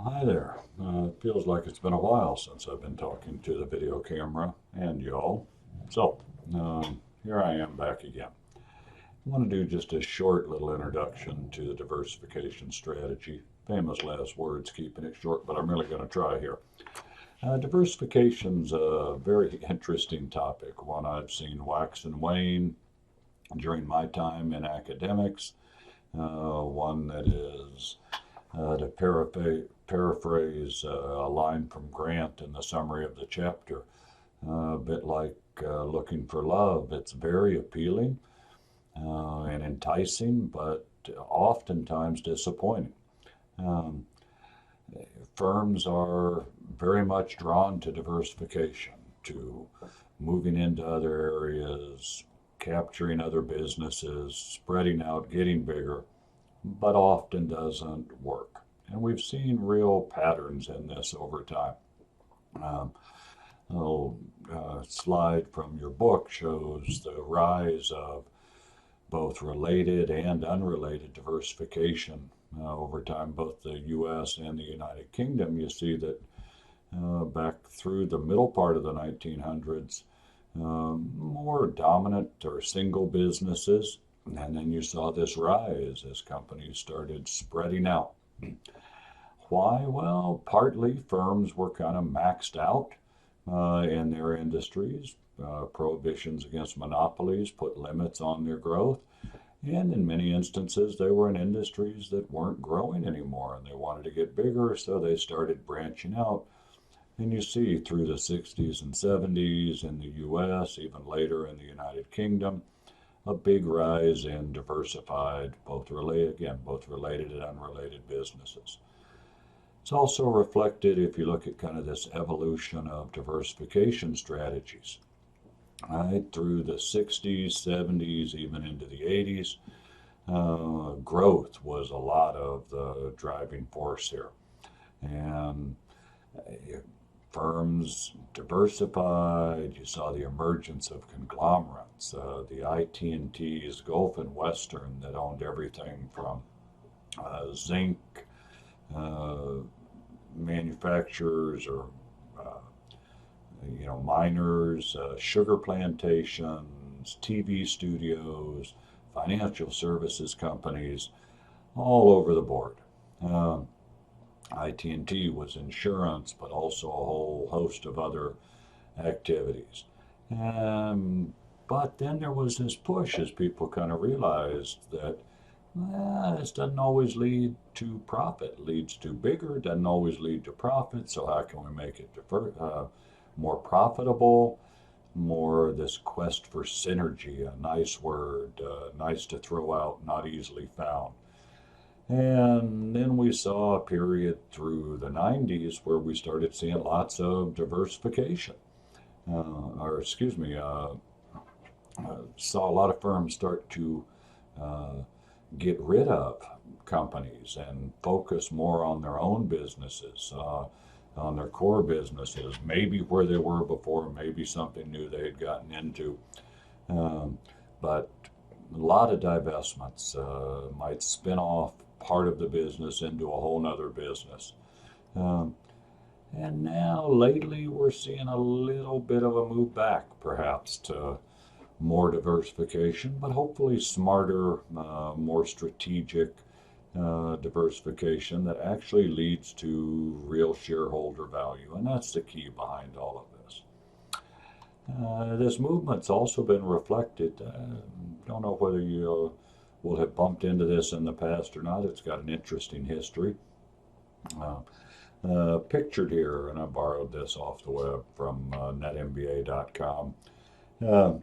Hi there. It feels like it's been a while since I've been talking to the video camera and y'all. So, here I am back again. I want to do just a short little introduction to the diversification strategy. Famous last words, keeping it short, but I'm really going to try here. Diversification's a very interesting topic, one I've seen wax and wane during my time in academics, one that is to paraphrase a line from Grant in the summary of the chapter, a bit like looking for love. It's very appealing and enticing, but oftentimes disappointing. Um, Firms are very much drawn to diversification, to moving into other areas, capturing other businesses, spreading out, getting bigger, but often doesn't work. And we've seen real patterns in this over time. Um, Slide from your book shows the rise of both related and unrelated diversification over time, both the U.S. and the United Kingdom. You see that back through the middle part of the 1900s, more dominant or single businesses, and then you saw this rise as companies started spreading out. Why? Well, partly firms were kind of maxed out in their industries. Prohibitions against monopolies put limits on their growth. And in many instances, they were in industries that weren't growing anymore and they wanted to get bigger, so they started branching out. And you see through the 60s and 70s in the US, even later in the United Kingdom, a big rise in diversified, both related and unrelated businesses. It's also reflected if you look at kind of this evolution of diversification strategies. Right through the 60s, 70s, even into the 80s, growth was a lot of the driving force here. And firms diversified. You saw the emergence of conglomerates, the IT&Ts, Gulf and Western, that owned everything from zinc uh, manufacturers or miners, sugar plantations, TV studios, financial services companies, all over the board. Um, IT&T was insurance, but also a whole host of other activities. But then there was this push as people kind of realized that this doesn't always lead to profit. It leads to bigger, doesn't always lead to profit. So how can we make it more profitable? More this quest for synergy, a nice word, nice to throw out, not easily found. And then we saw a period through the 90s where we started seeing lots of diversification. Or, excuse me, saw a lot of firms start to uh, get rid of companies and focus more on their own businesses, on their core businesses, maybe where they were before, maybe something new they had gotten into. Um, but a lot of divestments might spin off part of the business into a whole nother business. Um, and now lately we're seeing a little bit of a move back, perhaps, to more diversification, but hopefully smarter, more strategic diversification that actually leads to real shareholder value. And that's the key behind all of this. This movement's also been reflected. Don't know whether you will have bumped into this in the past or not. It's got an interesting history. Uh, Pictured here, and I borrowed this off the web from netmba.com. Uh,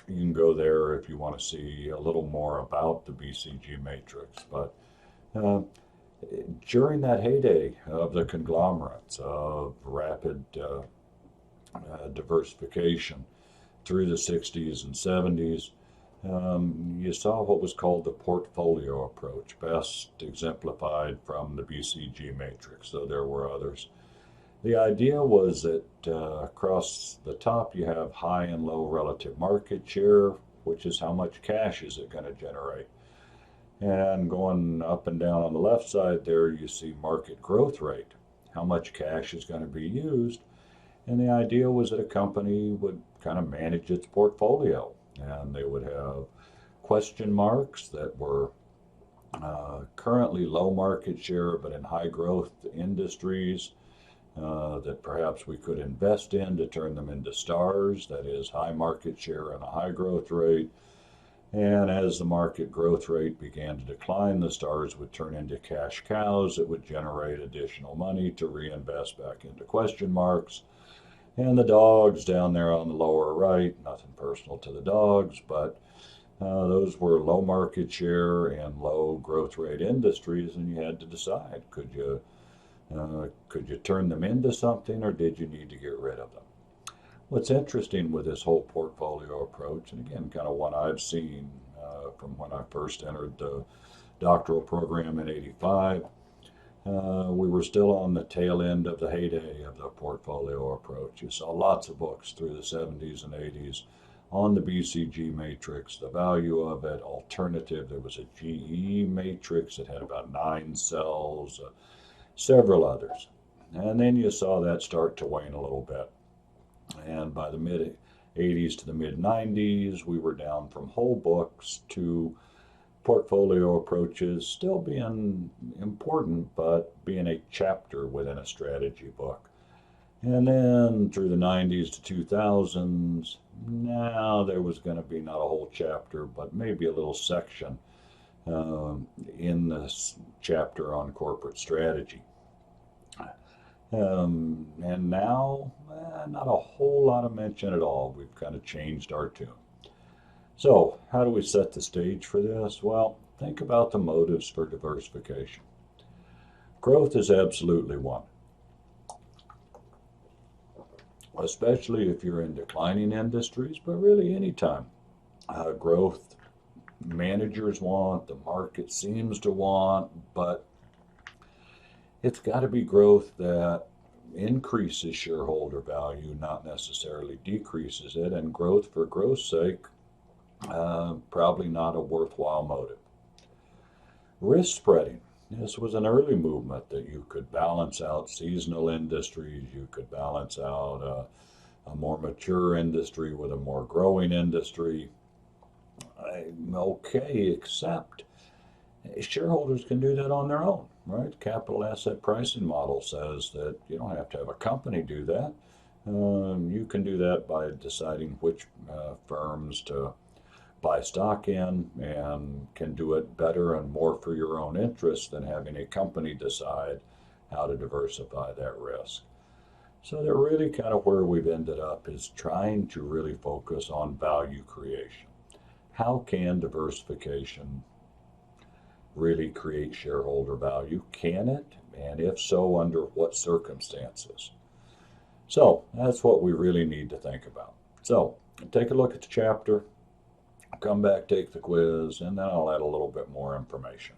you can go there if you want to see a little more about the BCG matrix. But uh, during that heyday of the conglomerates, of rapid diversification through the 60s and 70s, you saw what was called the portfolio approach, best exemplified from the BCG matrix, though there were others. The idea was that across the top you have high and low relative market share, which is how much cash is it going to generate. And going up and down on the left side there, you see market growth rate. how much cash is going to be used. And the idea was that a company would kind of manage its portfolio, and they would have question marks that were currently low market share but in high growth industries that perhaps we could invest in to turn them into stars, that is, high market share and a high growth rate. And as the market growth rate began to decline, the stars would turn into cash cows that would generate additional money to reinvest back into question marks. And the dogs down there on the lower right, nothing personal to the dogs, but those were low market share and low growth rate industries, and you had to decide, could you turn them into something, or did you need to get rid of them? What's interesting with this whole portfolio approach, and again, kind of one I've seen from when I first entered the doctoral program in '85, we were still on the tail end of the heyday of the portfolio approach. You saw lots of books through the '70s and '80s on the BCG matrix, the value of it, alternative. There was a GE matrix that had about 9 cells, several others. And then you saw that start to wane a little bit. And by the mid '80s to the mid '90s, we were down from whole books to portfolio approaches still being important, but being a chapter within a strategy book. And then through the '90s to 2000s, now there was going to be not a whole chapter, but maybe a little section in this chapter on corporate strategy. And now, not a whole lot of mention at all. We've kind of changed our tune. So, how do we set the stage for this? Well, think about the motives for diversification. Growth is absolutely one, especially if you're in declining industries, but really anytime. Growth managers want, the market seems to want, but it's got to be growth that increases shareholder value, not necessarily decreases it, and growth for growth's sake, probably not a worthwhile motive. Risk spreading. This was an early movement that you could balance out seasonal industries, you could balance out a more mature industry with a more growing industry. Okay, except shareholders can do that on their own, right? Capital asset pricing model says that you don't have to have a company do that. You can do that by deciding which firms to buy stock in, and can do it better and more for your own interest than having a company decide how to diversify that risk. So they're really kind of where we've ended up, is trying to really focus on value creation. How can diversification really create shareholder value? Can it? And if so, under what circumstances? So that's what we really need to think about. So take a look at the chapter, come back, take the quiz, and then I'll add a little bit more information.